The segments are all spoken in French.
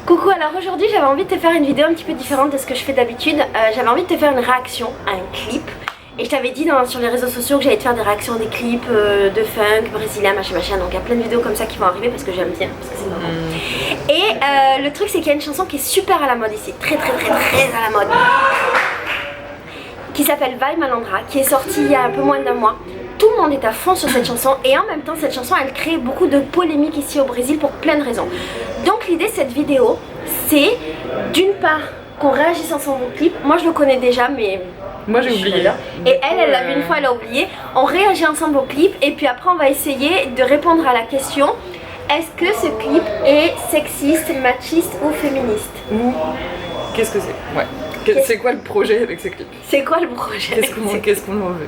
Coucou, alors aujourd'hui j'avais envie de te faire une vidéo un petit peu différente de ce que je fais d'habitude. J'avais envie de te faire une réaction à un clip. Et je t'avais dit sur les réseaux sociaux que j'allais te faire des réactions à des clips de funk, brésilien, machin. Donc il y a plein de vidéos comme ça qui vont arriver parce que j'aime bien, parce que c'est marrant. Et le truc c'est qu'il y a une chanson qui est super à la mode ici, très à la mode, qui s'appelle Vai Malandra, qui est sortie il y a un peu moins d'un mois. Tout le monde est à fond sur cette chanson et en même temps cette chanson elle crée beaucoup de polémiques ici au Brésil pour plein de raisons. Donc l'idée de cette vidéo c'est d'une part qu'on réagisse ensemble au clip. Moi je le connais déjà mais moi j'ai oublié. Et elle l'a vu une fois, elle a oublié. On réagit ensemble au clip et puis après on va essayer de répondre à la question: est-ce que ce clip est sexiste, machiste ou féministe? Ou qu'est-ce que c'est? Ouais. C'est quoi le projet avec ce clip? C'est quoi le projet? Qu'est-ce qu'on en veut?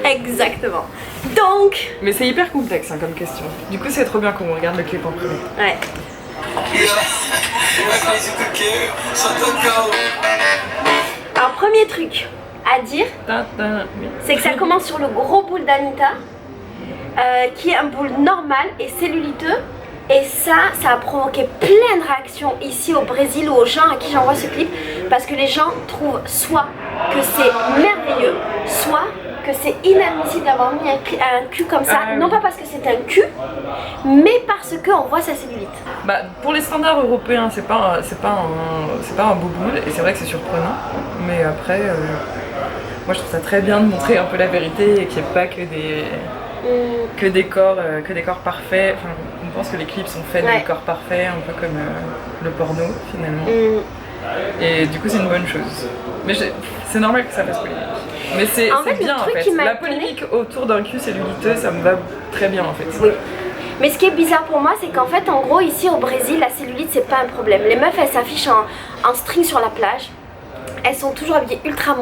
Exactement. Donc... Mais c'est hyper complexe hein, comme question. Du coup c'est trop bien qu'on regarde le clip en premier. Ouais. Alors premier truc à dire, c'est que ça commence sur le gros boule d'Anitta, qui est un boule normal et celluliteux. Et ça a provoqué plein de réactions ici au Brésil ou aux gens à qui j'envoie ce clip, parce que les gens trouvent soit que c'est merveilleux, soit que c'est inadmissible d'avoir mis un cul comme ça, non pas parce que c'est un cul, mais parce qu'on voit sa cellulite. Bah, pour les standards européens, c'est pas un beau boule, et c'est vrai que c'est surprenant, mais après, moi je trouve ça très bien de montrer un peu la vérité et qu'il n'y ait pas que des corps parfaits. Enfin, on pense que les clips sont faits de corps parfaits, un peu comme le porno finalement. Et du coup c'est une bonne chose. Mais c'est normal que ça fasse polémique. Mais c'est bien en fait. La polémique autour d'un cul celluliteux, ça me va très bien en fait. Oui. Mais ce qui est bizarre pour moi, c'est qu'en fait en gros ici au Brésil, la cellulite c'est pas un problème. Les meufs elles s'affichent en string sur la plage. Elles sont toujours habillées ultra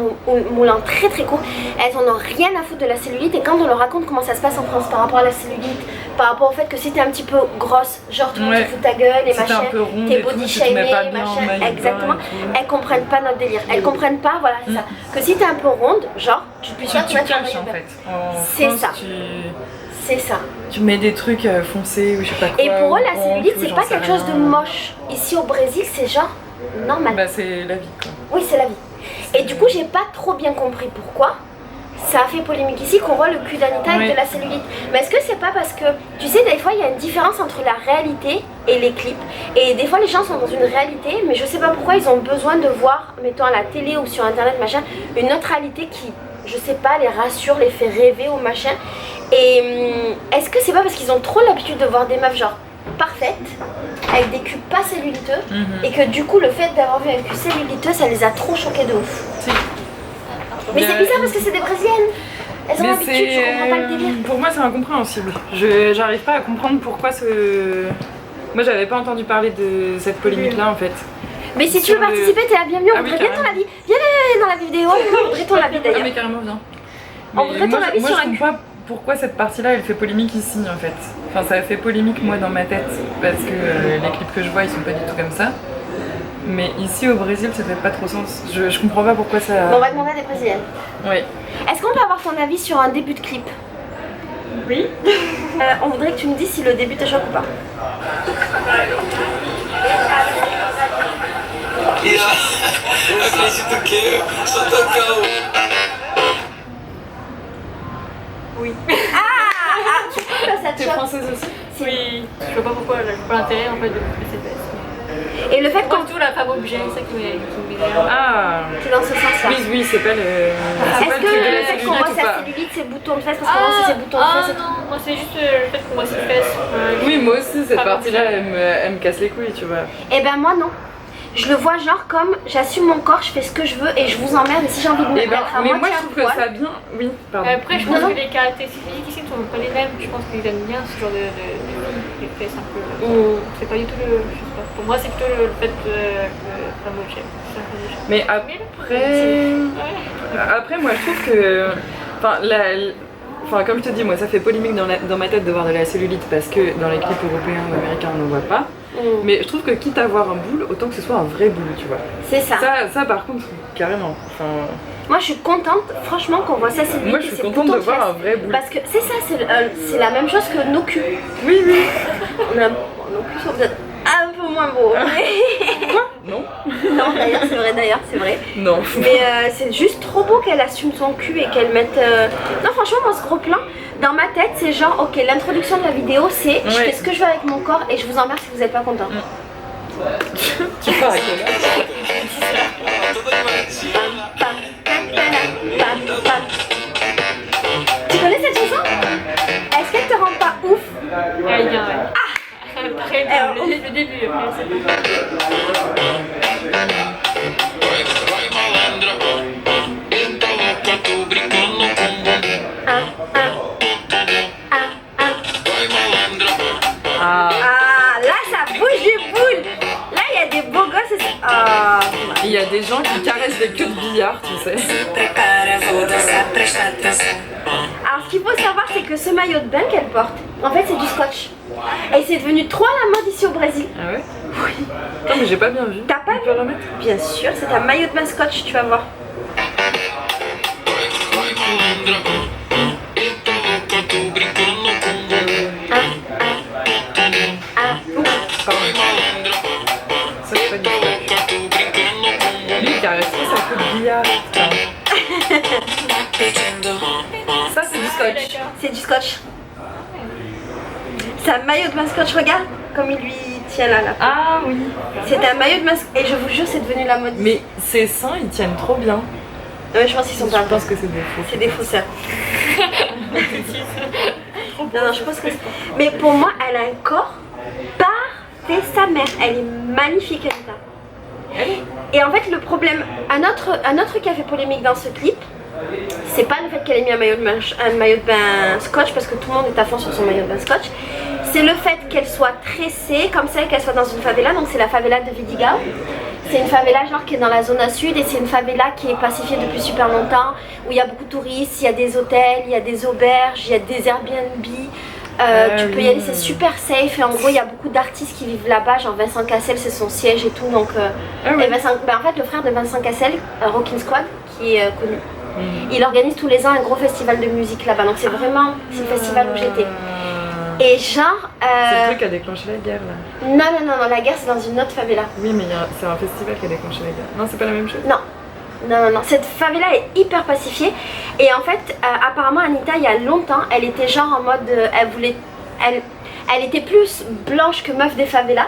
moulantes, très court. Elles en ont rien à foutre de la cellulite. Et quand on leur raconte comment ça se passe en France par rapport à la cellulite, par rapport au fait que si t'es un petit peu grosse, genre tout le monde te fout ta gueule et machin, t'es body shaming, machin, exactement, elles comprennent pas notre délire. Elles comprennent pas, voilà, c'est ça. Que si t'es un peu ronde, genre, tu puisses pas te mettre en fait. C'est ça. C'est ça. Tu mets des trucs foncés ou je sais pas quoi. Et pour eux, la cellulite, c'est pas quelque chose de moche. Ici au Brésil, c'est genre normal. Bah c'est la vie quoi. Oui c'est la vie. Et du coup j'ai pas trop bien compris pourquoi ça a fait polémique ici qu'on voit le cul d'Anitta avec de la cellulite. Mais est-ce que c'est pas parce que tu sais des fois il y a une différence entre la réalité et les clips. Et des fois les gens sont dans une réalité mais je sais pas pourquoi ils ont besoin de voir, mettons à la télé ou sur internet machin, une autre réalité qui, je sais pas, les rassure, les fait rêver ou machin. Et est-ce que c'est pas parce qu'ils ont trop l'habitude de voir des meufs genre parfaites avec des culs pas celluliteux et que du coup le fait d'avoir vu un cul celluliteux ça les a trop choqués de ouf. Mais c'est bizarre parce que c'est des brésiliennes. Elles ont l'habitude, je comprends pas le délire. Pour moi c'est incompréhensible. J'arrive pas à comprendre pourquoi Moi j'avais pas entendu parler de cette polémique là en fait. Mais si tu veux participer t'es la bienvenue, on voudrait bien ton avis. Viens dans la vidéo, on voudrait ton avis d'ailleurs. Ah mais carrément viens. On voudrait ton avis sur un cul. Pourquoi cette partie-là elle fait polémique ici en fait? Enfin ça fait polémique moi dans ma tête parce que les clips que je vois ils sont pas du tout comme ça. Mais ici au Brésil ça fait pas trop sens. Je comprends pas pourquoi ça... Bon, on va demander à des brésiliennes. Oui. Est-ce qu'on peut avoir ton avis sur un début de clip? Oui. On voudrait que tu me dises si le début te choque ou pas. Oui. Tu peux ça te choque? T'es française aussi? Oui. Je vois pas pourquoi, j'ai pas l'intérêt en fait de couper ses fesses. Et le fait qu'on... Surtout la femme objet, c'est ça qui m'énerve. Ah. C'est dans ce sens-là. Oui, c'est pas le... Est-ce que le fait qu'on voit sa cellulite, ses boutons de fesses, parce qu'on voit aussi ses boutons de fesses? Non, moi c'est juste le fait qu'on voit ses fesses. Oui, moi aussi cette partie-là elle me casse les couilles, tu vois. Eh ben moi non. Je le vois genre comme j'assume mon corps, je fais ce que je veux et je vous emmerde et si j'ai envie de me mettre à mais moitié moi je trouve que ça bien... Oui, pardon. Après je pense que les caractéristiques physiques ici ne sont pas les mêmes. Je pense qu'ils aiment bien ce genre de les fesses un peu... C'est pas du tout le... Je sais pas. Pour moi c'est plutôt le fait de femme objet. Mais après moi je trouve que... Enfin comme je te dis moi ça fait polémique dans ma tête de voir de la cellulite parce que dans les clips européens ou américains on n'en voit pas. Mais je trouve que quitte à avoir un boule, autant que ce soit un vrai boule, tu vois. C'est ça. Ça par contre, carrément. Enfin... Moi je suis contente, franchement, qu'on voit ça, c'est moi je suis contente de voir un vrai boule. Parce que c'est ça, c'est la même chose que nos culs. Oui. Nos culs sont peut-être un peu moins beau. Quoi? Non. Non, d'ailleurs, c'est vrai. Non. Mais c'est juste trop beau qu'elle assume son cul et qu'elle mette... Non, franchement, moi, ce gros plan, dans ma tête, c'est genre, ok, l'introduction de la vidéo, c'est je fais ce que je veux avec mon corps et je vous emmerde si vous n'êtes pas content. Tu pars à quelle heure? Tu connais cette chanson? Est-ce qu'elle te rend pas ouf? Ouais, bien, ouais. Très bien, le début. Ah, là ça bouge du boule. Là il y a des beaux gosses. Ah. Il y a des gens qui caressent des queues de billard, tu sais. Alors ce qu'il faut savoir c'est que ce maillot de bain qu'elle porte, en fait c'est du scotch. Et c'est devenu trop à la mode ici au Brésil. Ah ouais? Oui. Non mais j'ai pas bien vu. T'as pas Tu peux remettre? Bien sûr, c'est un maillot de bain scotch, tu vas voir. Ça c'est pas du scotch. Lui il caresse trop sa queue de billard. Ça c'est du scotch. C'est du scotch. C'est un maillot de bain scotch, regarde comme il lui tient là. Ah oui. C'est un maillot de bain et je vous jure c'est devenu la mode. Mais ses seins ils tiennent trop bien. Ouais, je pense qu'ils sont pas. Je pense que c'est des faux. C'est des fausseurs. Non, je pense que c'est... Mais pour moi, elle a un corps parfait, sa mère. Elle est magnifique, Anita. Et en fait, le problème, un autre qui a fait polémique dans ce clip, c'est pas le fait qu'elle ait mis un maillot de bain scotch, parce que tout le monde est à fond sur son maillot de bain scotch. C'est le fait qu'elle soit tressée, comme ça, qu'elle soit dans une favela. Donc c'est la favela de Vidigal. C'est une favela genre qui est dans la zone sud et c'est une favela qui est pacifiée depuis super longtemps, où il y a beaucoup de touristes, il y a des hôtels, il y a des auberges, il y a des Airbnb. Tu peux y aller, c'est super safe et en gros il y a beaucoup d'artistes qui vivent là-bas, genre Vincent Cassel c'est son siège et tout, donc et Vincent, en fait le frère de Vincent Cassel, Rockin' Squad, qui est connu, il organise tous les ans un gros festival de musique là-bas, donc c'est vraiment, c'est le festival où j'étais. Et genre... C'est le truc qui a déclenché la guerre là. Non, la guerre c'est dans une autre favela. Oui mais c'est un festival qui a déclenché la guerre. Non c'est pas la même chose? Non, cette favela est hyper pacifiée et en fait apparemment Anita il y a longtemps elle était genre en mode elle était plus blanche que meuf des favelas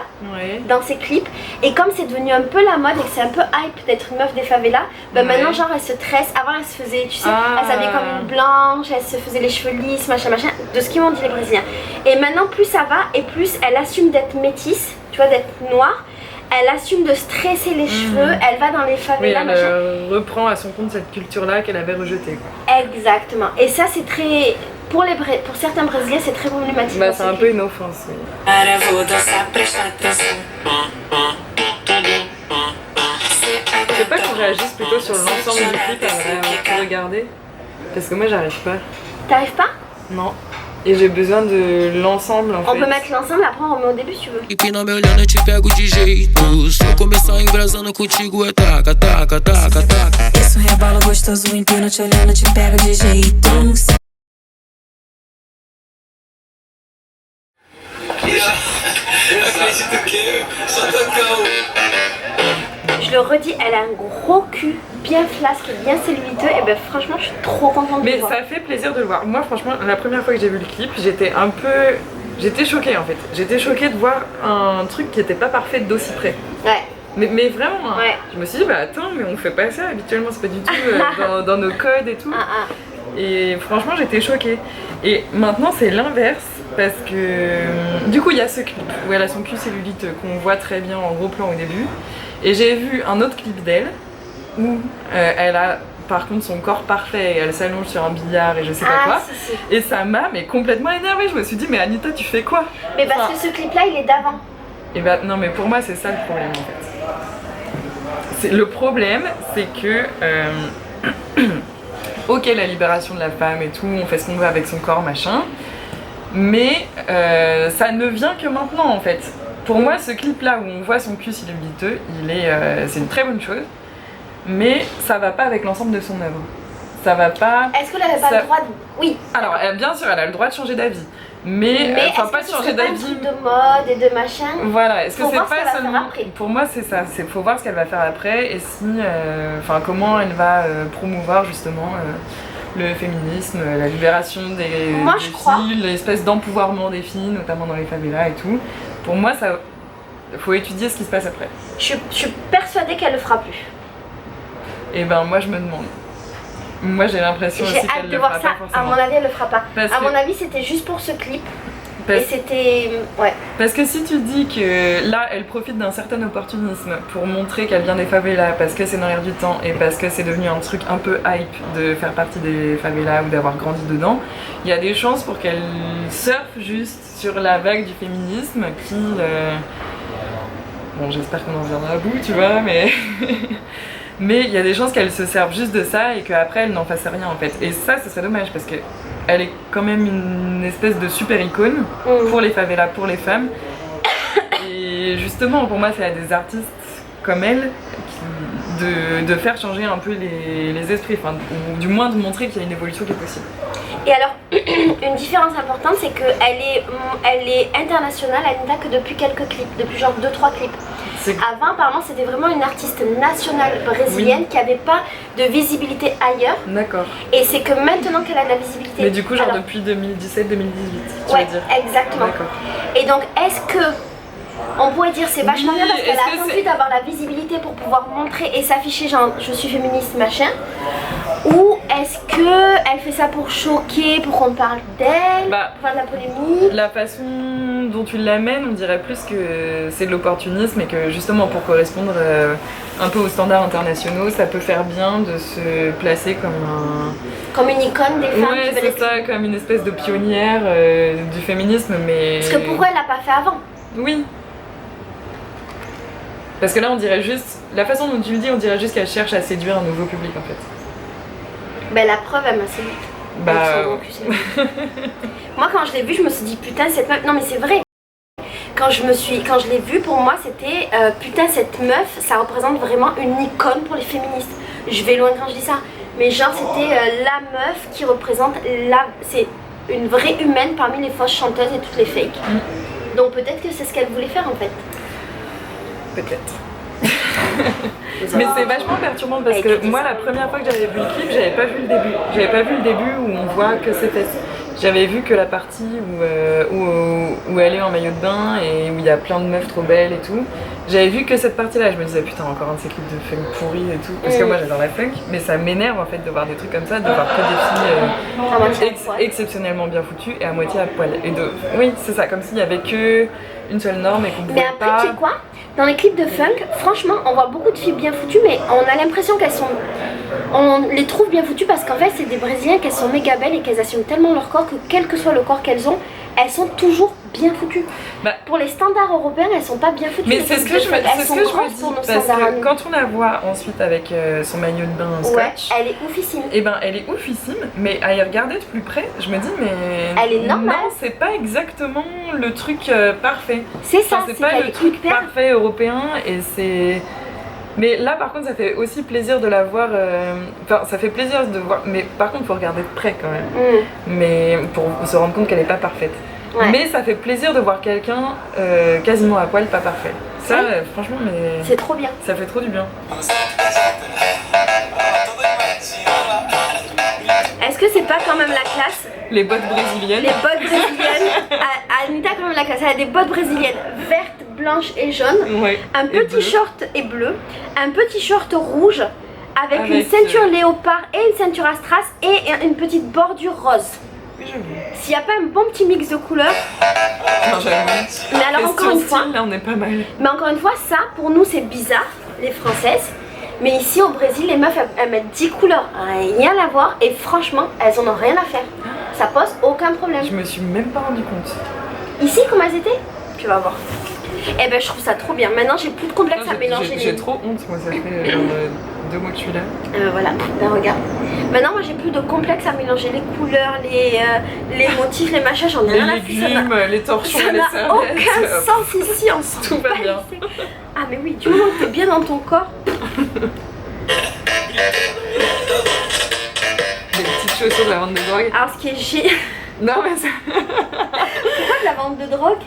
dans ses clips et comme c'est devenu un peu la mode et que c'est un peu hype d'être une meuf des favelas, maintenant genre elle se tresse, avant elle se faisait, tu sais, elle s'habillait comme une blanche, elle se faisait les cheveux lisses, machin, de ce qu'ils m'ont dit les Brésiliens. Et maintenant plus ça va et plus elle assume d'être métisse, tu vois, d'être noire. Elle assume de se tresser les cheveux, elle va dans les favelas, oui, elle reprend à son compte cette culture-là qu'elle avait rejetée. Quoi. Exactement. Et ça, c'est très... Pour certains Brésiliens, c'est très problématique. Bah, c'est un peu une offense, oui. Je sais pas qu'on réagisse plutôt sur l'ensemble du clip à regarder. Parce que moi, j'arrive pas. T'arrives pas? Non. Et j'ai besoin de l'ensemble en fait. On peut mettre l'ensemble, après on remet au début si tu veux. Empina me olhando, eu te pego de jeito. Se eu começar embrasando contigo é taca, taca, taca, taca. Isso rebala gostoso, empina te olhando, te pega de jeito. Je le redis, elle a un gros cul, bien flasque, bien celluliteux, et ben franchement je suis trop contente de le voir. Mais ça fait plaisir de le voir. Moi franchement, la première fois que j'ai vu le clip, j'étais choquée en fait. J'étais choquée de voir un truc qui était pas parfait d'aussi près. Ouais. Mais vraiment, hein. Ouais. Je me suis dit, bah attends, mais on fait pas ça habituellement, c'est pas du tout dans nos codes et tout. Et franchement, j'étais choquée. Et maintenant, c'est l'inverse, parce que du coup, il y a ce clip où elle a son cul cellulite qu'on voit très bien en gros plan au début. Et j'ai vu un autre clip d'elle où elle a par contre son corps parfait et elle s'allonge sur un billard et je sais pas quoi. Si. Et ça m'a complètement énervée. Je me suis dit, mais Anita, tu fais quoi? Mais parce que ce clip-là, il est d'avant. Et bah non, mais pour moi, c'est ça le problème en fait. Le problème, c'est que ok, la libération de la femme et tout, on fait ce qu'on veut avec son corps, machin, mais ça ne vient que maintenant en fait. Pour moi, ce clip-là où on voit son cul celluliteux, c'est une très bonne chose, mais ça va pas avec l'ensemble de son œuvre. Ça va pas... Est-ce qu'elle avait pas le droit de... Oui. Alors, bien sûr, elle a le droit de changer d'avis, Mais est-ce pas que ce changer serait pas un d'avis. truc de mode et de machin? Voilà, est-ce que Faut c'est voir ce pas qu'elle va faire seulement. après. Pour moi, c'est ça, faut voir ce qu'elle va faire après et si. Comment elle va promouvoir justement le féminisme, la libération des filles, l'espèce d'empouvoirment des filles, notamment dans les favelas et tout. Pour moi, ça. Faut étudier ce qui se passe après. Je suis persuadée qu'elle le fera plus. Et ben, moi, je me demande. Moi, j'ai l'impression aussi J'ai qu'elle hâte le de fera voir pas ça. forcément. À mon avis, elle le fera pas. À mon avis, c'était juste pour ce clip. Et c'était. Ouais. Parce que si tu dis que là, elle profite d'un certain opportunisme pour montrer qu'elle vient des favelas parce que c'est dans l'air du temps et parce que c'est devenu un truc un peu hype de faire partie des favelas ou d'avoir grandi dedans, il y a des chances pour qu'elle surfe juste sur la vague du féminisme qui. Bon, j'espère qu'on en viendra à bout, tu vois, mais. Mais il y a des chances qu'elle se serve juste de ça et qu'après elle n'en fasse rien en fait. Et ça, ce serait dommage parce que elle est quand même une espèce de super icône pour les favelas, pour les femmes. Et justement, pour moi, c'est à des artistes comme elle de faire changer un peu les esprits, enfin, ou du moins de montrer qu'il y a une évolution qui est possible. Et alors, une différence importante, c'est qu'elle est internationale, elle n'a que depuis quelques clips, depuis genre 2-3 clips. Avant, apparemment, c'était vraiment une artiste nationale brésilienne qui n'avait pas de visibilité ailleurs. D'accord. Et c'est que maintenant qu'elle a de la visibilité. Mais du coup, genre depuis 2017-2018, tu veux dire. Exactement. D'accord. Et donc, est-ce que on pourrait dire c'est vachement bien parce qu'elle a attendu d'avoir la visibilité pour pouvoir montrer et s'afficher genre je suis féministe machin, ou est-ce que elle fait ça pour choquer, pour qu'on parle d'elle, pour faire de la polémique? La façon dont tu l'amènes, on dirait plus que c'est de l'opportunisme et que justement pour correspondre un peu aux standards internationaux, ça peut faire bien de se placer comme une icône des femmes. Ouais, c'est ça, comme une espèce de pionnière du féminisme, mais. Parce que pourquoi elle l'a pas fait avant? Oui. Parce que là, on dirait juste. La façon dont tu le dis, on dirait juste qu'elle cherche à séduire un nouveau public en fait. Ben la preuve, elle m'a séduite. Moi, quand je l'ai vue, je me suis dit putain, cette meuf. Non, mais c'est vrai. Quand je l'ai vue, pour moi, c'était putain, cette meuf, ça représente vraiment une icône pour les féministes. Je vais loin quand je dis ça. Mais genre, c'était la meuf qui représente c'est une vraie humaine parmi les fausses chanteuses et toutes les fakes. Donc peut-être que c'est ce qu'elle voulait faire en fait. Peut-être. Mais c'est vachement perturbant parce que moi la première fois que j'avais vu le clip, j'avais pas vu le début. J'avais pas vu le début où on voit que c'est fait. J'avais vu que la partie où elle est en maillot de bain et où il y a plein de meufs trop belles et tout. J'avais vu que cette partie là, je me disais putain encore un de ces clips de funk pourris et tout. Parce que moi j'adore la funk, mais ça m'énerve en fait de voir des trucs comme ça, de voir que des filles exceptionnellement bien foutues et à moitié à poil. Oui c'est ça, comme s'il y avait que une seule norme et qu'on pouvait pas... Mais après tu sais quoi? Dans les clips de funk, franchement, on voit beaucoup de filles bien foutues, mais on a l'impression qu'elles sont... On les trouve bien foutues parce qu'en fait, c'est des Brésiliens qu'elles sont méga belles et qu'elles assument tellement leur corps que quel que soit le corps qu'elles ont, elles sont toujours bien foutues. Pour les standards européens, elles sont pas bien foutues. Mais c'est ce que je me dis, parce que quand on la voit ensuite avec son maillot de bain scotch... elle est oufissime. Et ben, elle est oufissime, mais à y regarder de plus près, je me dis, mais... Elle est normale. Non, c'est pas exactement le truc parfait. C'est ça, c'est pas le truc parfait européen, et c'est... Mais là, par contre, ça fait aussi plaisir de la voir... Enfin, ça fait plaisir de voir... Mais par contre, il faut regarder de près, quand même. Mais pour se rendre compte qu'elle est pas parfaite. Ouais. Mais ça fait plaisir de voir quelqu'un quasiment à poil, pas parfait. Ça, franchement, mais... C'est trop bien. Ça fait trop du bien. Est-ce que c'est pas quand même la classe? Les bottes brésiliennes. Les bottes brésiliennes. Anita, quand même la classe. Elle a des bottes brésiliennes vertes, blanches et jaunes. Ouais, un petit short et bleu. Un petit short rouge. Avec une ceinture léopard et une ceinture à strass et une petite bordure rose. S'il n'y a pas un bon petit mix de couleurs. Non, j'avoue. Mais alors encore une fois, là on est pas mal. Mais encore une fois, ça pour nous c'est bizarre, les Françaises. Mais ici au Brésil, les meufs elles mettent 10 couleurs, rien à voir. Et franchement, elles en ont rien à faire. Ça pose aucun problème. Je me suis même pas rendu compte. Ici, comment elles étaient? Tu vas voir. Eh ben je trouve ça trop bien. Maintenant j'ai plus de complexe à mélanger. J'ai trop honte, moi ça fait genre 2 mois que je suis là. Voilà, ben regarde. Maintenant moi j'ai plus de complexe à mélanger les couleurs, les motifs, les machins, j'en ai rien à faire. Les légumes, les torchons, les serviettes. Ça n'a aucun sens ici, on s'en tout va bien. Ah mais oui, du moment que t'es bien dans ton corps. Des petites chaussures de la vente de drogue. Alors ce qui est Non mais ça... Pourquoi de la vente de drogue?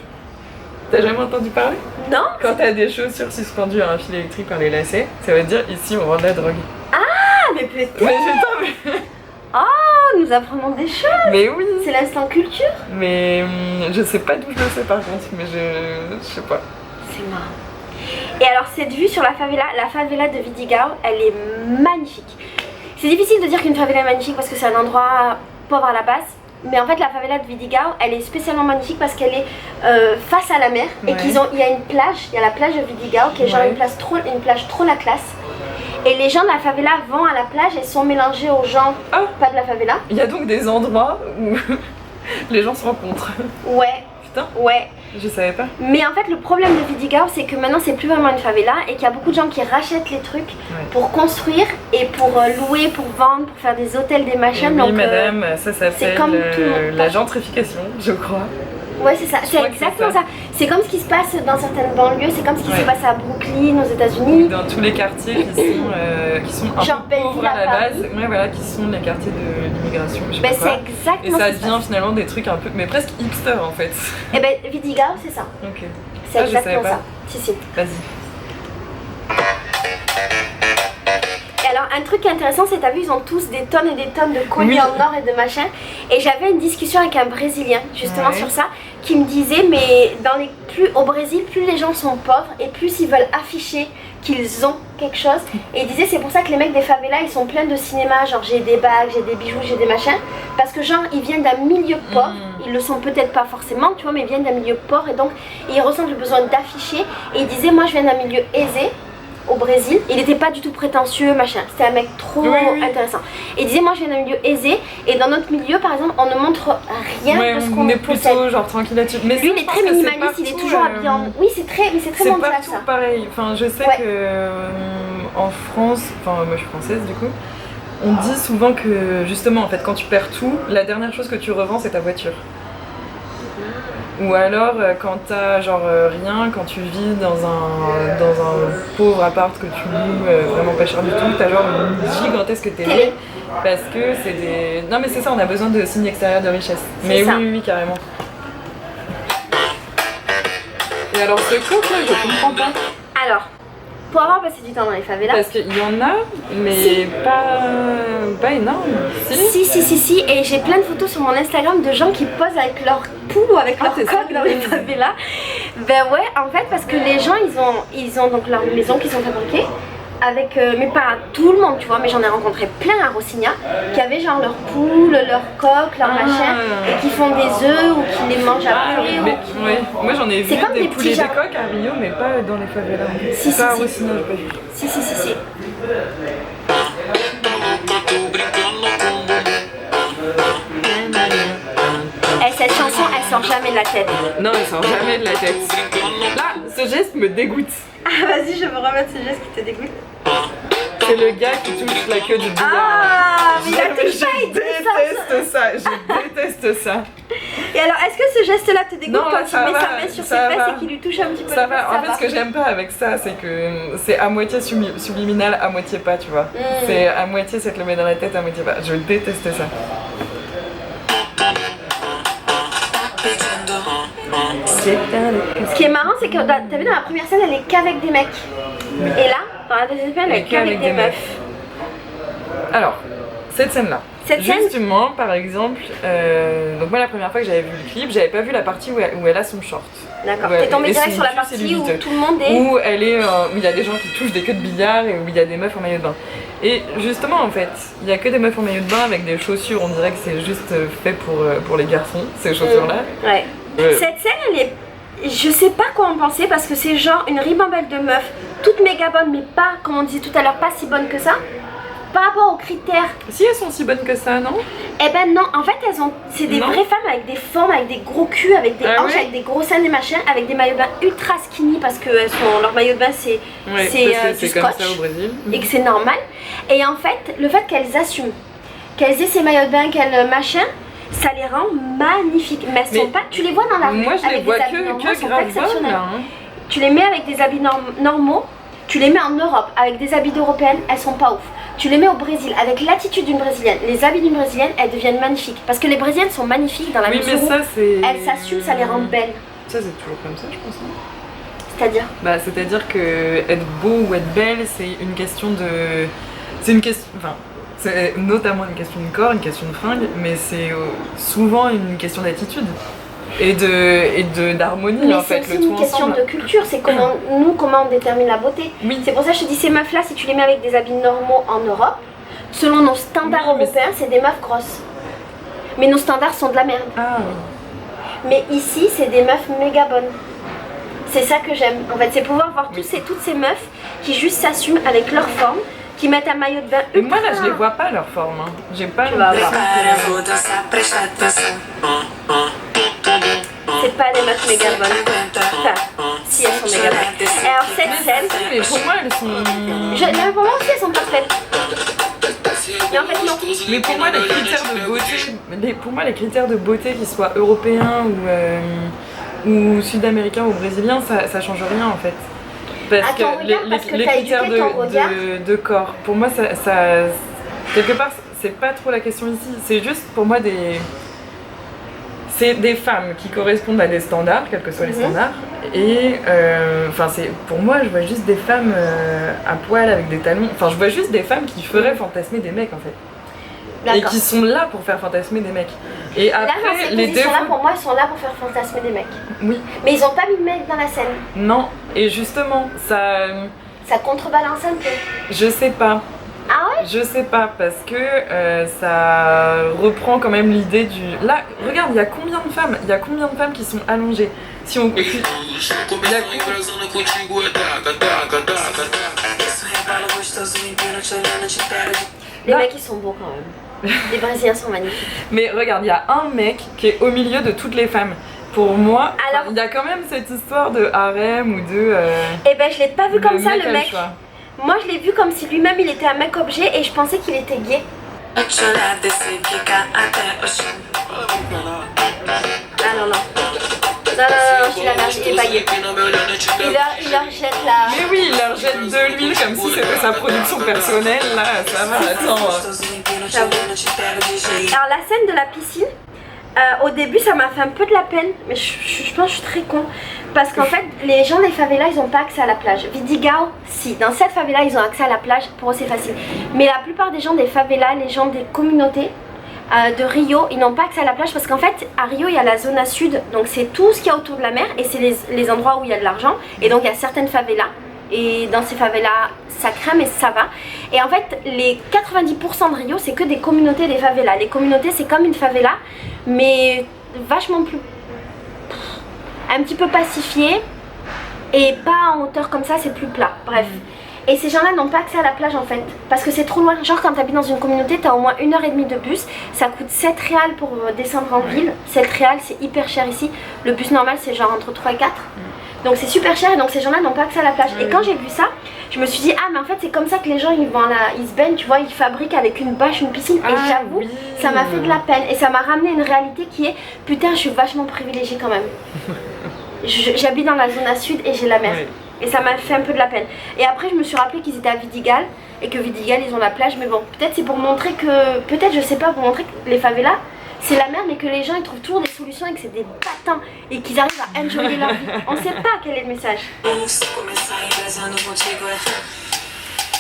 T'as jamais entendu parler? Non. Quand t'as des chaussures suspendues à un fil électrique par les lacets, ça veut dire ici on vend de la drogue. Ah, mais peut-être. Mais putain, mais... Oh, nous apprenons des choses. Mais oui. C'est l'instant culture. Mais je sais pas d'où je le sais par contre, mais je sais pas. C'est marrant. Et alors cette vue sur la favela de Vidigal, elle est magnifique. C'est difficile de dire qu'une favela est magnifique parce que c'est un endroit pauvre à la base. Mais en fait la favela de Vidigal, elle est spécialement magnifique parce qu'elle est face à la mer. Et il y a une plage, il y a la plage de Vidigal qui est genre une plage trop la classe. Et les gens de la favela vont à la plage et sont mélangés aux gens pas de la favela. Il y a donc des endroits où les gens se rencontrent. Ouais. Putain. Ouais. Je savais pas. Mais en fait le problème de Vidigal c'est que maintenant c'est plus vraiment une favela et qu'il y a beaucoup de gens qui rachètent les trucs pour construire et pour louer, pour vendre, pour faire des hôtels, des machins. Oui donc, madame, ça s'appelle la gentrification, je crois. Ouais c'est ça, c'est exactement ça. C'est comme ce qui se passe dans certaines banlieues, c'est comme ce qui s'est passé à Brooklyn, aux États-Unis. Dans tous les quartiers qui sont un peu pauvres à la base, voilà, qui sont les quartiers d'immigration. Ben c'est exactement ça. Et ça devient finalement des trucs un peu, mais presque hipster en fait. Et ben Vidigal c'est ça. Ok. C'est exactement ça. Si. Vas-y. Et alors un truc qui est intéressant c'est t'as vu ils ont tous des tonnes et des tonnes de colliers en or et de machin. Et j'avais une discussion avec un Brésilien justement sur ça qui me disait mais au Brésil plus les gens sont pauvres et plus ils veulent afficher qu'ils ont quelque chose. Et il disait c'est pour ça que les mecs des favelas ils sont pleins de cinéma, genre j'ai des bagues, j'ai des bijoux, j'ai des machins. Parce que genre ils viennent d'un milieu pauvre, ils le sont peut-être pas forcément tu vois mais ils viennent d'un milieu pauvre et donc ils ressentent le besoin d'afficher. Et il disait moi je viens d'un milieu aisé au Brésil, il n'était pas du tout prétentieux machin, c'était un mec trop intéressant. Et il disait moi je viens d'un milieu aisé et dans notre milieu par exemple on ne montre rien de ce qu'on est possède. plutôt genre tranquille là-dessus. Mais lui il est très minimaliste, il est toujours habillé en... Oui c'est très mondial ça. C'est pas tout pareil, enfin je sais que en France, enfin moi je suis française du coup, on dit souvent que justement en fait quand tu perds tout, la dernière chose que tu revends c'est ta voiture. Ou alors quand t'as genre rien, quand tu vis dans un pauvre appart que tu loues vraiment pas cher du tout, t'as genre une gigantesque télé. Parce que c'est des... Non mais c'est ça, on a besoin de signes extérieurs de richesse. Mais oui, carrément. Et alors ce couple là, je comprends pas. Alors, pour avoir passé du temps dans les favelas... Parce qu'il y en a, mais pas énorme. Si, et j'ai plein de photos sur mon Instagram de gens qui posent avec leur poule ou avec leur coque dans les favelas. Ben ouais, en fait, parce que les gens, ils ont donc leur maison qui sont fabriquées. Avec, mais pas tout le monde tu vois, mais j'en ai rencontré plein à Rocinha qui avaient genre leur poule, leur coque, leur machin et qui font des œufs ou qui les mangent après. Moi j'en ai vu comme des poulets petits des coques à Rio mais pas dans les favelas. Si, à Rocinha, j'ai pas vu. Si. Et cette chanson elle sort jamais de la tête. Non elle sort jamais de la tête. Là ce geste me dégoûte. Ah vas-y je veux remettre ce geste qui te dégoûte. C'est le gars qui touche la queue du billard. Ah mais il a tout ça, je déteste ça. Et alors est-ce que ce geste là te dégoûte quand il met sa main sur ses fesses et qu'il lui touche un petit peu ça va. En fait ce que j'aime pas avec ça c'est que c'est à moitié subliminal, à moitié pas tu vois. C'est à moitié ça te le met dans la tête, à moitié pas. Je déteste ça. Ce qui est marrant c'est que t'as vu dans la première scène elle est qu'avec des mecs. Et là dans la deuxième scène elle est qu'avec des meufs. Alors cette scène là. Justement par exemple, donc moi la première fois que j'avais vu le clip j'avais pas vu la partie où elle a son short. D'accord, t'es tombé direct sur la partie où tout le monde est... Où elle est, où il y a des gens qui touchent des queues de billard et où il y a des meufs en maillot de bain. Et justement en fait, il y a que des meufs en maillot de bain avec des chaussures, on dirait que c'est juste fait pour les garçons, ces chaussures là. Ouais. Cette scène elle est... Je sais pas quoi en penser parce que c'est genre une ribambelle de meufs, toutes méga bonnes mais pas, comme on disait tout à l'heure, pas si bonnes que ça. Par rapport aux critères. Si elles sont si bonnes que ça, non? Eh ben non, en fait c'est des vraies femmes avec des formes, avec des gros culs, avec des hanches, avec des gros seins, des machins, avec des maillots de bain ultra skinny parce que leur maillot de bain c'est du scotch comme ça au Brésil. Et que c'est normal. Et en fait, le fait qu'elles assument, qu'elles aient ces maillots de bain, qu'elles machin, ça les rend magnifiques. Mais elles sont pas, tu les vois dans la rue moi je les vois que grave bonnes là. Tu les mets avec des habits normaux. Tu les mets en Europe avec des habits d'européennes, elles sont pas ouf. Tu les mets au Brésil avec l'attitude d'une brésilienne, les habits d'une brésilienne, elles deviennent magnifiques. Parce que les brésiliennes sont magnifiques dans la mesure où elles s'assument, ça les rend belles. Ça c'est toujours comme ça je pense. C'est-à-dire c'est-à-dire que être beau ou être belle, c'est une question de... C'est une question... Enfin, c'est notamment une question de corps, une question de fringue, mais c'est souvent une question d'attitude. Et d'harmonie en fait, le tout ensemble. Mais c'est aussi une question de culture, c'est comment on détermine la beauté. Oui. C'est pour ça que je te dis, ces meufs là, si tu les mets avec des habits normaux en Europe, selon nos standards européens, c'est des meufs grosses. Mais nos standards sont de la merde. Ah oui. Mais ici, c'est des meufs méga bonnes. C'est ça que j'aime. En fait, c'est pouvoir voir toutes ces meufs qui juste s'assument avec leur forme, qui mettent un maillot de bain ultra... Et moi là, je les vois pas leur forme. Hein. J'ai pas le... C'est pas des meufs méga bonnes. Enfin, si elles sont méga bonnes. Et alors cette scène... Mais pour moi elles sont... Mais pour moi aussi elles sont parfaites. Mais en fait non. Mais pour moi les critères de beauté, qu'ils soient européens ou sud-américains ou brésiliens, ça change rien en fait. Parce que les critères de corps, pour moi ça quelque part c'est pas trop la question ici, c'est juste pour moi c'est des femmes qui correspondent à des standards, quels que soient les standards, et pour moi je vois juste des femmes à poil avec des talons, enfin je vois juste des femmes qui feraient fantasmer des mecs en fait. Et qui sont là pour faire fantasmer des mecs. Et après, là, les défauts... là pour moi, ils sont là pour faire fantasmer des mecs. Oui. Mais ils ont pas mis de mecs dans la scène. Non, et justement, ça... Ça contrebalance un peu. Je sais pas. Ah ouais? Je sais pas, parce que ça reprend quand même l'idée du... Là, regarde, il y a combien de femmes qui sont allongées? Si on... Les mecs ils sont beaux quand même. Les Brésiliens sont magnifiques. Mais regarde, il y a un mec qui est au milieu de toutes les femmes. Pour moi, il y a quand même cette histoire de harem ou de... Eh ben je l'ai pas vu comme ça le mec. Moi je l'ai vu comme si lui-même il était un mec objet et je pensais qu'il était gay. Ah non non. Non, je la merde, il est pas gay. Il leur jette la... Mais oui, il leur jette de l'huile comme si c'était sa production personnelle, là, ça va, attends. Alors la scène de la piscine, au début ça m'a fait un peu de la peine, mais je pense que je suis très con. Parce qu'en fait, les gens des favelas, ils n'ont pas accès à la plage. Vidigao, si. Dans cette favela, ils ont accès à la plage, pour eux c'est facile. Mais la plupart des gens des favelas, les gens des communautés, de Rio, ils n'ont pas accès à la plage parce qu'en fait à Rio il y a la zona sud, donc c'est tout ce qu'il y a autour de la mer et c'est les endroits où il y a de l'argent, et donc il y a certaines favelas et dans ces favelas ça craint mais ça va. Et en fait les 90% de Rio c'est que des communautés des favelas. Les communautés c'est comme une favela mais vachement plus... un petit peu pacifié et pas en hauteur comme ça, c'est plus plat, bref. Et ces gens-là n'ont pas accès à la plage en fait, parce que c'est trop loin. Genre quand tu habites dans une communauté, tu as au moins 1h30 de bus, ça coûte 7 reals pour descendre en ville. 7 reals, c'est hyper cher ici. Le bus normal c'est genre entre 3 et 4. Donc c'est super cher et donc ces gens-là n'ont pas accès à la plage. Et quand j'ai vu ça, je me suis dit, ah mais en fait c'est comme ça que les gens ils se baignent, tu vois, ils fabriquent avec une bâche, une piscine. Et j'avoue, ça m'a fait de la peine et ça m'a ramené une réalité qui est, putain je suis vachement privilégiée quand même. J'habite dans la zone sud et j'ai la mer. Et ça m'a fait un peu de la peine. Et après je me suis rappelé qu'ils étaient à Vidigal et que Vidigal ils ont la plage, mais bon, peut-être c'est pour montrer que, peut-être je sais pas, pour montrer que les favelas c'est la merde mais que les gens ils trouvent toujours des solutions et que c'est des patins et qu'ils arrivent à enjoyer leur vie. On sait pas quel est le message.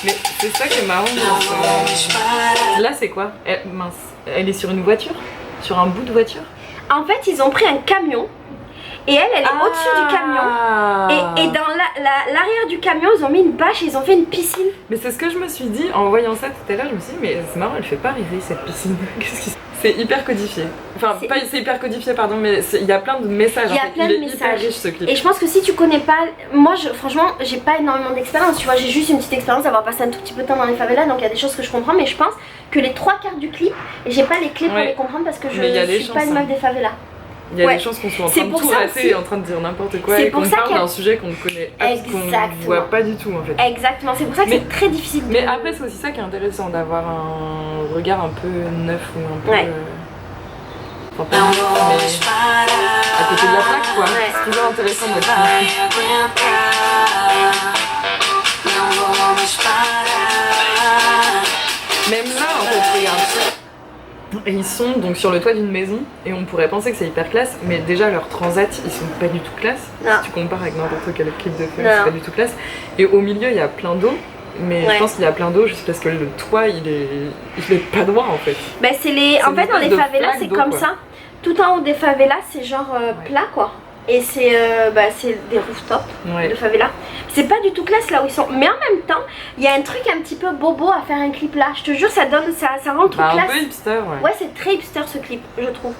Mais c'est ça qui est marrant. Là c'est quoi? Mince, elle est sur une voiture? Sur un bout de voiture? En fait ils ont pris un camion. Et elle est au-dessus du camion. Et dans l'arrière du camion, ils ont mis une bâche et ils ont fait une piscine. Mais c'est ce que je me suis dit en voyant ça tout à l'heure. Je me suis dit, mais c'est marrant, elle fait pas rêver cette piscine. Qu'est-ce qui... C'est hyper codifié. Enfin, c'est hyper codifié, pardon, mais il y a plein de messages. Il y a plein de messages. Hyper riche, ce clip. Et je pense que si tu connais pas. Moi, franchement, j'ai pas énormément d'expérience. Tu vois, j'ai juste une petite expérience d'avoir passé un tout petit peu de temps dans les favelas. Donc il y a des choses que je comprends. Mais je pense que les 3/4 du clip, et j'ai pas les clés pour les comprendre parce que je suis pas une meuf des favelas. Il y a des chances qu'on soit en train de tout rater et en train de dire n'importe quoi et qu'on parle d'un sujet qu'on ne connaît qu'on voit pas du tout en fait. Exactement, c'est pour ça que c'est très difficile. Mais après c'est aussi ça qui est intéressant, d'avoir un regard un peu neuf ou un peu... Enfin, pas neuf, mais à côté de la plaque quoi. C'est toujours intéressant d'être... Et ils sont donc sur le toit d'une maison et on pourrait penser que c'est hyper classe, mais déjà leurs transats ils sont pas du tout classe. Non. Si tu compares avec n'importe quel clip de film, Non. c'est pas du tout classe. Et au milieu il y a plein d'eau, mais Ouais. je pense qu'il y a plein d'eau juste parce que le toit il est pas droit en fait. Ben c'est les... En C'est fait une dans les espèce de favelas flaque c'est d'eau, comme quoi. ça. Tout en haut des favelas c'est genre plat quoi. Et c'est des rooftops Ouais. de favelas. C'est pas du tout classe là où ils sont. Mais en même temps, il y a un truc un petit peu bobo à faire un clip là. Je te jure, ça donne, ça rend le truc Bah, un classe. peu hipster, ouais. Ouais, c'est très hipster ce clip, je trouve.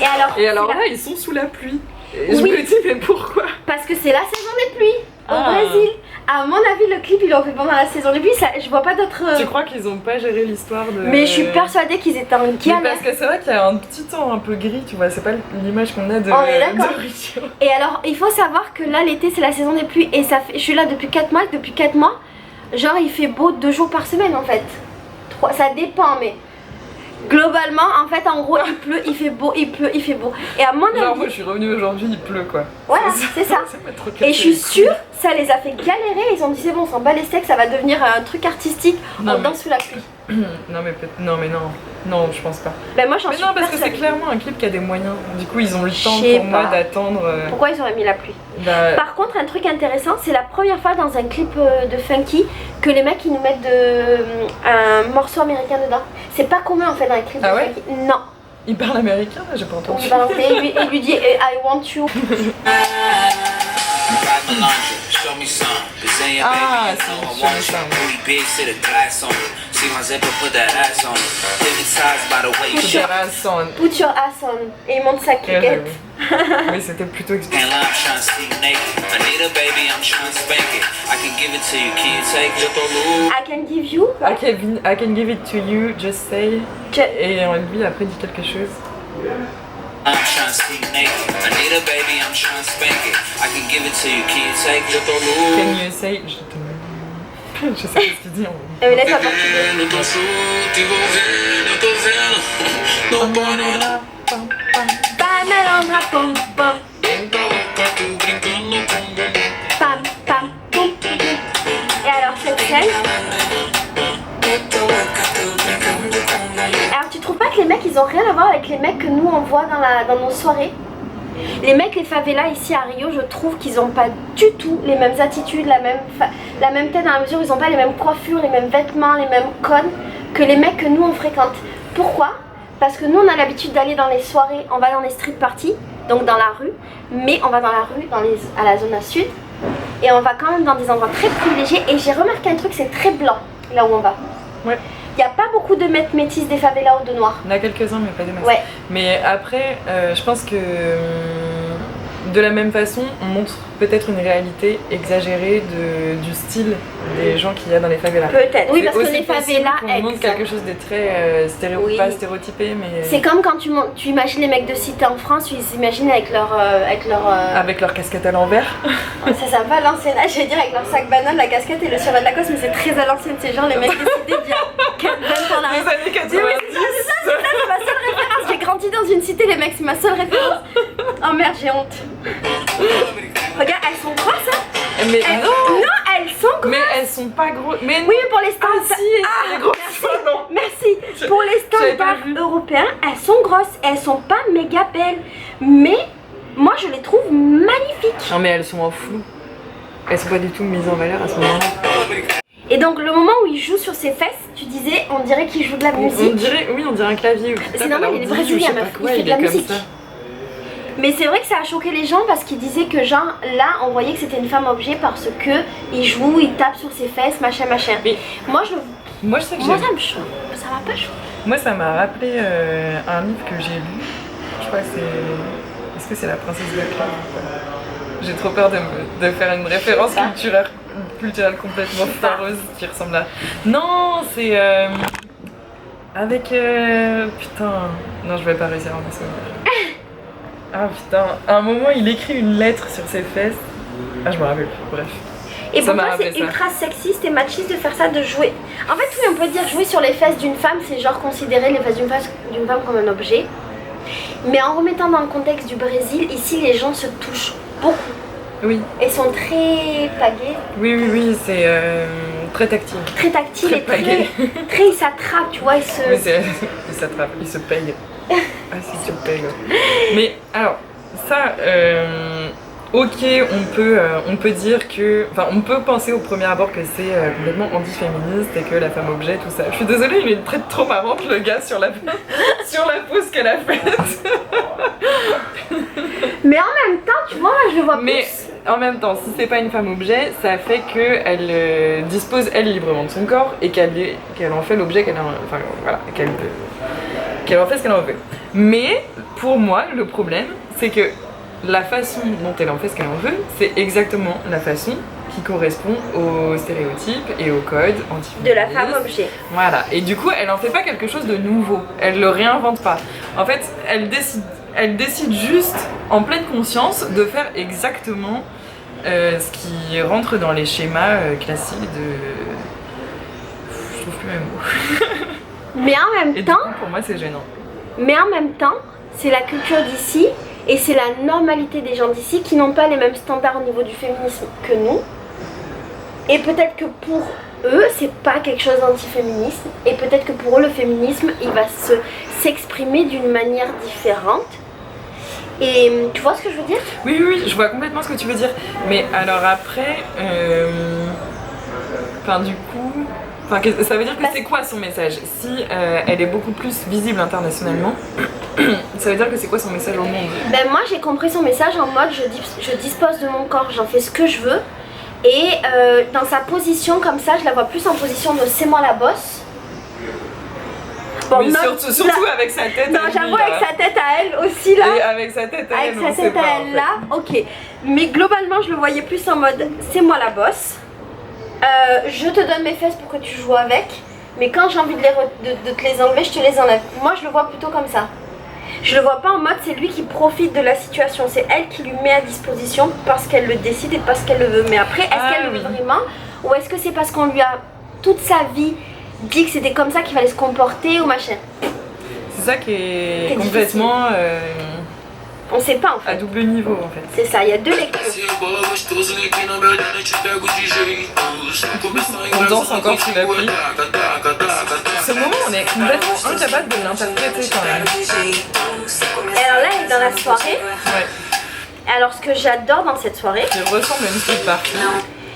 Et alors, Et alors c'est là, ils sont sous la pluie. Et je Oui. me dis, mais pourquoi? parce que c'est la saison des pluies au Ah. Brésil. À mon avis, le clip ils l'ont fait pendant la saison des pluies. Ça, je vois pas d'autres. Tu crois qu'ils ont pas géré l'histoire de. Mais je suis persuadée qu'ils étaient en Mais galère. parce que c'est vrai qu'il y a un petit temps un peu gris, tu vois, c'est pas l'image qu'on a de, On est d'accord. de Rio. Et alors, il faut savoir que là, l'été, c'est la saison des pluies. Et ça fait, je suis là depuis 4 mois. Depuis 4 mois, genre, il fait beau 2 jours par semaine en fait. 3, ça dépend, mais globalement, en fait, en gros, il pleut, il fait beau, il pleut, il fait beau. Et à mon Genre, avis, moi je suis revenue aujourd'hui, il pleut quoi. voilà, c'est ça. Ça m'a trop Et je suis cassé les sûre, ça les a fait galérer. Ils ont dit, c'est bon, on s'en bat les steaks, ça va devenir un truc artistique. Non, On mais- danse sous la pluie. couilles. Non mais non mais non. Non, je pense pas. Ben, moi, j'en Mais suis non, parce que c'est persuadée. clairement un clip qui a des moyens. Du coup, ils ont eu le temps Je sais pour moi pas. d'attendre. Pourquoi ils auraient mis la pluie? Bah, Par contre, un truc intéressant, c'est la première fois dans un clip de Funky que les mecs ils nous mettent un morceau américain dedans. C'est pas commun en fait dans les clips Ah de ouais Funky. Non. il parle américain, j'ai pas On entendu. lui balance il lui dit I want you. Ah, c'est Show Me Some. Put your, Ass on. put your ass on. Et il monte sa Ouais, cuquette. j'avoue. Oui, c'était plutôt explicite. I can give you. I can give it to you, just say. Je- Et lui après dit quelque chose. I'm trying to see naked. I need a baby, I'm trying to spank it. I can give it to you, can you take it? Can you say. Je sais pas ce qu'il dit. Mais laisse la portugais. Eu tô solto, envolvendo, eu tô vendo. Nobody lá. Banana pom pom. Tá louca, tô brincando com bumbum. Pam pam poum. Et alors cette scène. Alors tu trouves pas que les mecs ils ont rien à voir avec les mecs que nous on voit dans nos soirées? Les mecs, les favelas ici à Rio, je trouve qu'ils ont pas du tout les mêmes attitudes, la même tête dans la mesure où ils ont pas les mêmes coiffures, les mêmes vêtements, les mêmes codes que les mecs que nous on fréquente. Pourquoi? Parce que nous on a l'habitude d'aller dans les soirées, on va dans les street parties, donc dans la rue, mais on va dans la rue, à la zone sud, et on va quand même dans des endroits très privilégiés. Et j'ai remarqué un truc, c'est très blanc là où on va. Ouais. Il n'y a pas beaucoup de mecs métis des favelas ou de noirs. Il y en a quelques-uns, mais pas des masses. Ouais. Mais après, je pense que de la même façon, on montre peut-être une réalité exagérée du style des gens qu'il y a dans les favelas. Peut-être. Oui, C'est parce que aussi les possible favelas, qu'on montre exact. quelque chose de très Oui. pas stéréotypé, mais C'est comme quand tu imagines les mecs de cité en France, ils s'imaginent avec leur. avec leur casquette à l'envers. Ça va à l'ancienne. Ah, j'allais dire avec leur sac banane, la casquette et le survêt de la cosse, mais c'est très à l'ancienne. C'est genre les mecs de cité d'il y a 20 ans en Les arrière. années 90. Oui, c'est ma seule référence. J'ai grandi dans une cité, les mecs, c'est ma seule référence. Oh merde, j'ai honte. Regarde, elles sont grosses, hein. Mais Elles- non, elles sont grosses. mais elles sont pas grosses. Mais Oui, mais pour les standards. Ah, si, elles sont grosses. merci. Non. Merci. Pour les j'avais pas standards vu. européens, elles sont grosses. Elles sont pas méga belles. Mais moi, je les trouve magnifiques. Non mais elles sont en flou. Elles sont pas du tout mises en valeur à ce moment-là. Et donc, le moment où il joue sur ses fesses, tu disais, on dirait qu'il joue de la On musique. dirait, oui, on dirait un clavier. C'est normal, il est brésilien, meuf. Il fait de la musique. Mais c'est vrai que ça a choqué les gens parce qu'ils disaient que genre là on voyait que c'était une femme objet parce que il joue, il tape sur ses fesses, machin machin. Mais Moi moi je sais que moi j'ai... ça me choque, ça m'a pas choqué. Moi ça m'a rappelé un livre que j'ai lu. Je crois que c'est... Est-ce que c'est La Princesse de Clèves ou pas? J'ai trop peur de faire une référence culturelle complètement foireuse qui ressemble à... Non, c'est... Avec... Putain... Non, je vais pas réussir à me souvenir. Ah putain, à un moment il écrit une lettre sur ses fesses. Ah je me rappelle plus, bref. Et Ça pour m'a toi rappelé c'est ça. ultra sexiste et machiste de faire ça, de jouer. En fait oui on peut dire jouer sur les fesses d'une femme, c'est genre considérer les fesses d'une femme comme un objet. Mais en remettant dans le contexte du Brésil, ici les gens se touchent beaucoup Oui, et sont très pagués. oui, c'est Très tactile. Très tactile Très et pagué. très il s'attrape, tu vois, il se... Mais il s'attrape, il se paye. Ah si, tu le payes. Mais alors, ça, ok, on peut dire que... Enfin, on peut penser au premier abord que c'est complètement anti-féministe et que la femme objet, tout ça. Je suis désolée, il est très trop marrante le gars sur la pose qu'elle a faite. Mais en même temps, tu vois, moi je le vois plus... Mais en même temps, si c'est pas une femme objet, ça fait qu'elle dispose elle librement de son corps et qu'elle en fait l'objet qu'elle a... Enfin voilà, qu'elle en fait ce qu'elle en veut. Mais pour moi, le problème, c'est que la façon dont elle en fait ce qu'elle en veut, c'est exactement la façon qui correspond aux stéréotypes et aux codes anti-féministes. De la femme objet. Voilà, et du coup, elle en fait pas quelque chose de nouveau, elle le réinvente pas. En fait, elle décide juste, en pleine conscience, de faire exactement ce qui rentre dans les schémas classiques de... Je trouve plus mes mots. Mais en même Et temps... du coup, pour moi, c'est gênant. Mais en même temps, c'est la culture d'ici et c'est la normalité des gens d'ici qui n'ont pas les mêmes standards au niveau du féminisme que nous. Et peut-être que pour eux, c'est pas quelque chose d'antiféminisme. Et peut-être que pour eux, le féminisme, il va s'exprimer d'une manière différente. Et tu vois ce que je veux dire? Oui, je vois complètement ce que tu veux dire. Mais alors après, enfin du coup... Enfin, ça veut dire que c'est quoi son message? Si elle est beaucoup plus visible internationalement, ça veut dire que c'est quoi son message au monde? Ben moi j'ai compris son message en mode je dispose de mon corps, j'en fais ce que je veux. Et dans sa position comme ça, je la vois plus en position de c'est moi la boss. Bon, mais surtout avec sa tête. Non, j'avoue avec sa tête à elle aussi là. Et avec sa tête à elle, avec sa tête à elle là, ok. Mais globalement je le voyais plus en mode c'est moi la boss. Je te donne mes fesses pour que tu joues avec, mais quand j'ai envie de te les enlever, je te les enlève. Moi je le vois plutôt comme ça. Je le vois pas en mode c'est lui qui profite de la situation, c'est elle qui lui met à disposition parce qu'elle le décide et parce qu'elle le veut. Mais après, est-ce qu'elle le veut vraiment, ou est-ce que c'est parce qu'on lui a toute sa vie dit que c'était comme ça qu'il fallait se comporter ou machin? C'est ça qui est complètement... On sait pas en fait. À double niveau en fait. C'est ça, il y a deux lectures. On danse encore sous la pluie. Ce moment, on est complètement incapable de l'interpréter quand même. Et alors là, elle est dans la soirée. Ouais. Alors ce que j'adore dans cette soirée... Qui ressemble à une street party.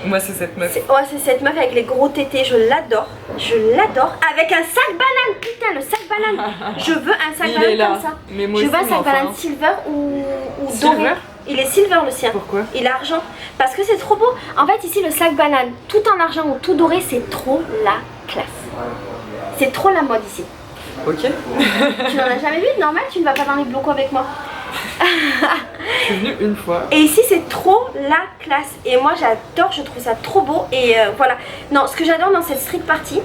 Moi c'est cette meuf. Ouais, c'est cette meuf avec les gros tétés, je l'adore. Je l'adore. Avec un sac banane, putain, le sac banane. Je veux un sac banane comme ça. Mais moi je veux un aussi, sac enfin. banane silver ou Silver doré. Il est silver le sien. Pourquoi? Il est argent. Parce que c'est trop beau. En fait ici le sac banane, tout en argent ou tout doré, c'est trop la classe. C'est trop la mode ici. Ok. Tu n'en as jamais vu? Normal, tu ne vas pas dans les blocos avec moi. Je suis venue une fois. Et ici c'est trop la classe. Et moi j'adore, je trouve ça trop beau. Et voilà. Non, ce que j'adore dans cette street party,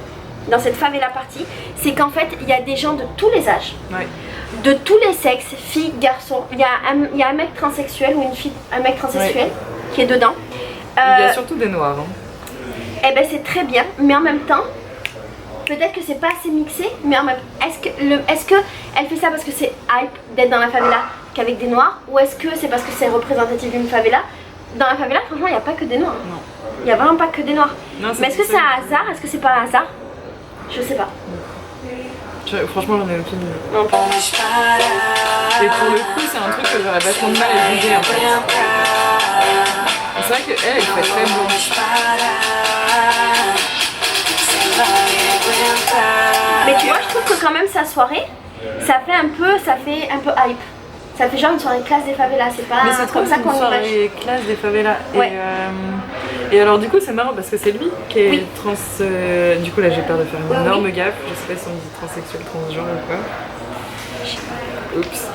dans cette favela party, c'est qu'en fait il y a des gens de tous les âges. Ouais. De tous les sexes, filles, garçons. Il y a un mec transsexuel ou un mec transsexuel qui est dedans. Il y a surtout des noirs. Hein. Eh ben c'est très bien, mais en même temps, peut-être que c'est pas assez mixé, mais en même est-ce que elle fait ça parce que c'est hype d'être dans la favela qu'avec des noirs, ou est-ce que c'est parce que c'est représentatif d'une favela? Dans la favela, franchement, il n'y a pas que des noirs. Non. Il n'y a vraiment pas que des noirs. Non, mais est-ce que c'est un hasard? Est-ce que c'est pas un hasard? Je sais pas. Franchement, j'en ai aucune idée. Non. Et pour le coup, c'est un truc que j'aurais vachement de mal à juger en fait. C'est vrai qu'elle, elle fait très beau. Mais tu vois, je trouve que quand même sa soirée, ça fait un peu hype. Ça fait genre une soirée classe des favelas, c'est pas mais c'est comme ça qu'on une l'imagine. soirée classe des favelas. Ouais. Et alors du coup c'est marrant parce que c'est lui qui est trans... du coup là j'ai peur de faire une énorme gaffe, je sais pas si on dit transsexuel, transgenre ou quoi. Oups.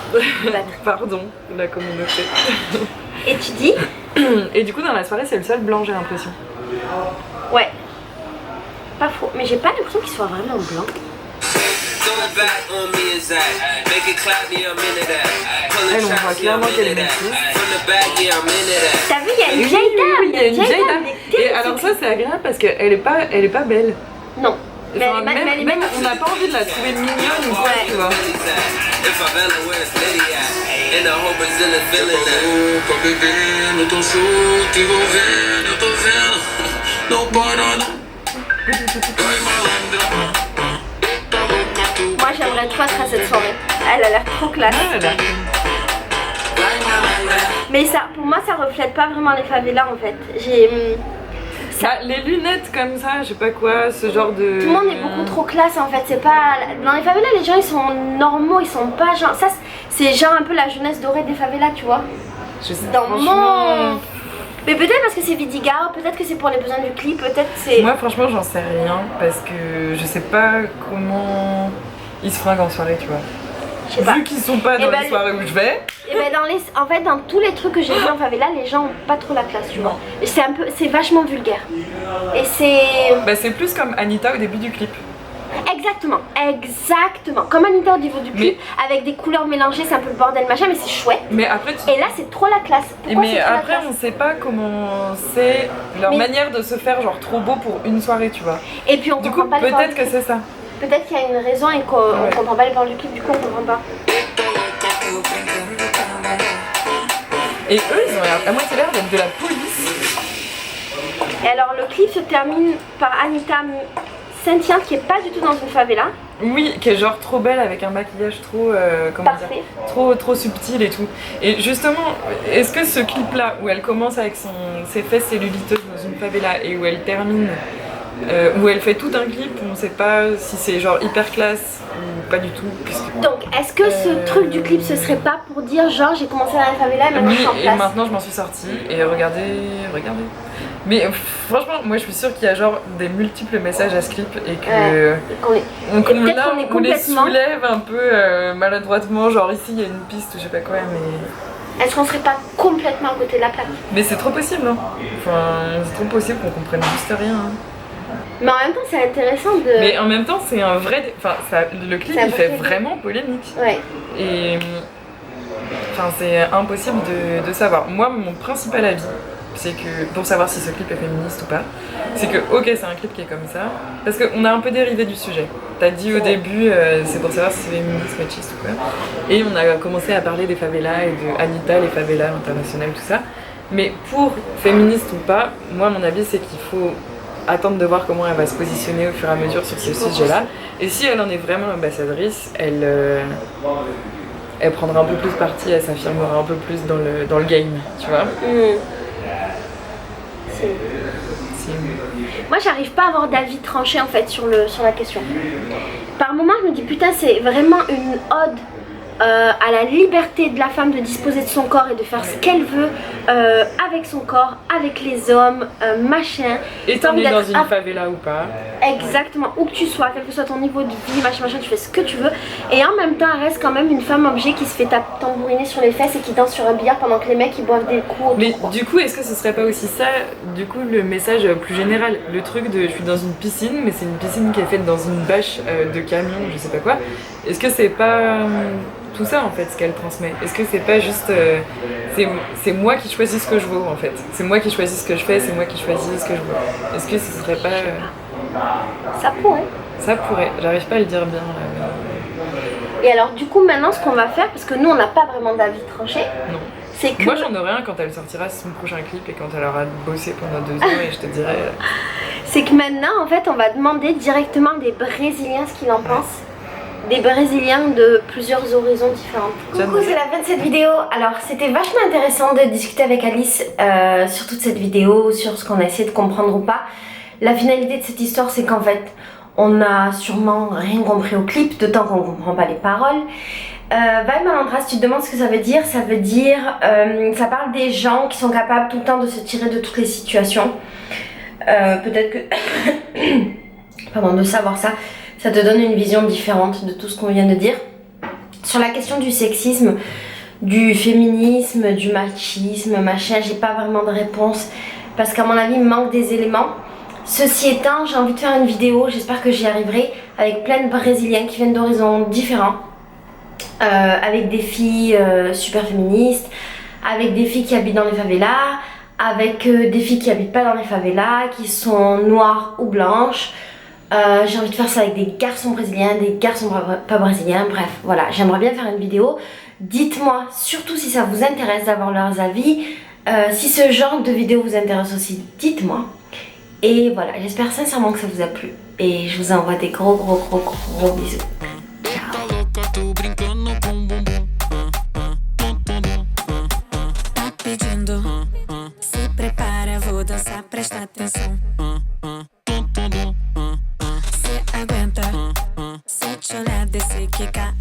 Pardon, la communauté. Et tu dis? Et du coup dans la soirée c'est le seul blanc, j'ai l'impression. Ouais. Pas faux, mais j'ai pas l'impression qu'il soit vraiment blanc. Elle, on voit clairement qu'elle est métisse. T'as vu, il y a une vieille dame. Il y a une vieille dame. Et alors ça c'est agréable parce qu'elle est pas belle. Non. Mais Enfin, même on n'a pas envie de la trouver mignonne ou quoi, tu vois. Moi j'aimerais trop être à cette soirée. Elle a l'air trop classe. Ah, elle a- Mais ça, pour moi ça reflète pas vraiment les favelas en fait. J'ai... Bah, les lunettes comme ça, je sais pas quoi, ce genre de... Tout le monde est beaucoup trop classe en fait, c'est pas... Dans les favelas les gens ils sont normaux, ils sont pas genre... Ça c'est genre un peu la jeunesse dorée des favelas tu vois. Je sais, Dans franchement... mon... Mais peut-être parce que c'est Vidigal, peut-être que c'est pour les besoins du clip, peut-être c'est... Moi franchement j'en sais rien parce que je sais pas comment ils se fringuent en soirée, tu vois. Je sais pas. Vu qu'ils sont pas dans ben, les soirées où je vais. Et ben en fait dans tous les trucs que j'ai vus en favela, les gens ont pas trop la classe, tu vois. C'est vachement vulgaire. Et c'est... Bah c'est plus comme Anita au début du clip. Exactement. Comme Anita au niveau du clip, avec des couleurs mélangées, c'est un peu le bordel machin, mais c'est chouette. Mais après Et là c'est trop la classe. Pourquoi mais c'est trop la après classe on sait pas comment c'est leur Mais- manière de se faire genre trop beau pour une soirée, tu vois. Et puis on Du comprend coup pas les paroles peut-être du que clip. c'est ça. Peut-être qu'il y a une raison et qu'on comprend pas les paroles du clip, du coup on comprend pas. Et eux ils ont à moitié l'air d'être de la police. Et alors le clip se termine par Anita Saint-Hyacinthe qui est pas du tout dans une favela. Oui, qui est genre trop belle avec un maquillage trop comment Parfait. dire, trop subtil et tout. Et justement, est-ce que ce clip là où elle commence avec ses fesses celluliteuses dans une favela et où elle termine où elle fait tout un clip, on sait pas si c'est genre hyper classe ou pas du tout. Donc est-ce que ce truc du clip ce serait pas pour dire genre j'ai commencé dans la favela et maintenant je Oui, suis en et place? maintenant je m'en suis sortie et regardez. Mais franchement, moi je suis sûre qu'il y a genre des multiples messages à ce clip et que on les soulève un peu maladroitement, genre ici il y a une piste ou je sais pas quoi, mais... Est-ce qu'on serait pas complètement à côté de la plaque? Mais c'est trop possible, hein. Enfin, c'est trop possible qu'on comprenne juste rien. Hein. Mais en même temps c'est intéressant de... Mais en même temps, c'est un vrai... Enfin, le clip, C'est un il fait vrai vraiment polémique. Ouais. Et... Enfin, c'est impossible de savoir. Moi, mon principal avis, c'est que, pour savoir si ce clip est féministe ou pas, c'est que, ok, c'est un clip qui est comme ça, parce qu'on a un peu dérivé du sujet. T'as dit au début, c'est pour savoir si c'est féministe, machiste ou quoi. Et on a commencé à parler des favelas et de Anita, les favelas internationales, tout ça. Mais pour féministe ou pas, moi, mon avis, c'est qu'il faut attendre de voir comment elle va se positionner au fur et à mesure sur ce sujet-là. Et si elle en est vraiment ambassadrice, elle prendra un peu plus parti, elle s'affirmera un peu plus dans le game, tu vois. Moi j'arrive pas à avoir d'avis tranché en fait sur la question. Par moments je me dis putain c'est vraiment une ode à la liberté de la femme de disposer de son corps et de faire ce qu'elle veut avec son corps, avec les hommes, machin. Et t'en es dans une favela ou pas. Exactement, où que tu sois, quel que soit ton niveau de vie, machin, tu fais ce que tu veux. Et en même temps, elle reste quand même une femme objet qui se fait tambouriner sur les fesses et qui danse sur un billard pendant que les mecs ils boivent des coups autour. Mais du coup, est-ce que ce serait pas aussi ça, du coup, le message plus général? Le truc de je suis dans une piscine, mais c'est une piscine qui est faite dans une bâche de camion, je sais pas quoi. Est-ce que c'est pas tout ça en fait ce qu'elle transmet? Est-ce que c'est pas juste c'est moi qui choisis ce que je vaux en fait? C'est moi qui choisis ce que je fais, c'est moi qui choisis ce que je vaux. Est-ce que ce serait pas... Ça pourrait. Ça pourrait, j'arrive pas à le dire bien là. Et alors du coup maintenant ce qu'on va faire, parce que nous on n'a pas vraiment d'avis tranché, Non. c'est que... Moi j'en aurai un quand elle sortira son prochain clip et quand elle aura bossé pendant 2 ans et je te dirai... C'est que maintenant en fait on va demander directement des Brésiliens ce qu'ils en pensent. Des Brésiliens de plusieurs horizons différents. Coucou, c'est la fin de cette vidéo. Alors c'était vachement intéressant de discuter avec Alice sur toute cette vidéo, sur ce qu'on a essayé de comprendre ou pas. La finalité de cette histoire c'est qu'en fait on a sûrement rien compris au clip, d'autant qu'on comprend pas les paroles. Val Malandras, tu te demandes ce que ça veut dire? Ça veut dire, ça parle des gens qui sont capables tout le temps de se tirer de toutes les situations. Peut-être que... Pardon, de savoir ça, ça te donne une vision différente de tout ce qu'on vient de dire. Sur la question du sexisme, du féminisme, du machisme, machin, j'ai pas vraiment de réponse parce qu'à mon avis il manque des éléments. Ceci étant, j'ai envie de faire une vidéo, j'espère que j'y arriverai, avec plein de Brésiliens qui viennent d'horizons différents, avec des filles super féministes, avec des filles qui habitent dans les favelas, avec des filles qui habitent pas dans les favelas, qui sont noires ou blanches. J'ai envie de faire ça avec des garçons brésiliens, des garçons pas brésiliens, bref, voilà, j'aimerais bien faire une vidéo. Dites-moi, surtout si ça vous intéresse d'avoir leurs avis, si ce genre de vidéo vous intéresse aussi, dites-moi. Et voilà, j'espère sincèrement que ça vous a plu. Et je vous envoie des gros bisous. Ciao. Tô brincando com bumbum. Tá pedindo, se prepara, vou dançar, presta atenção. Se aguenta, se te olhar, descer, quicar.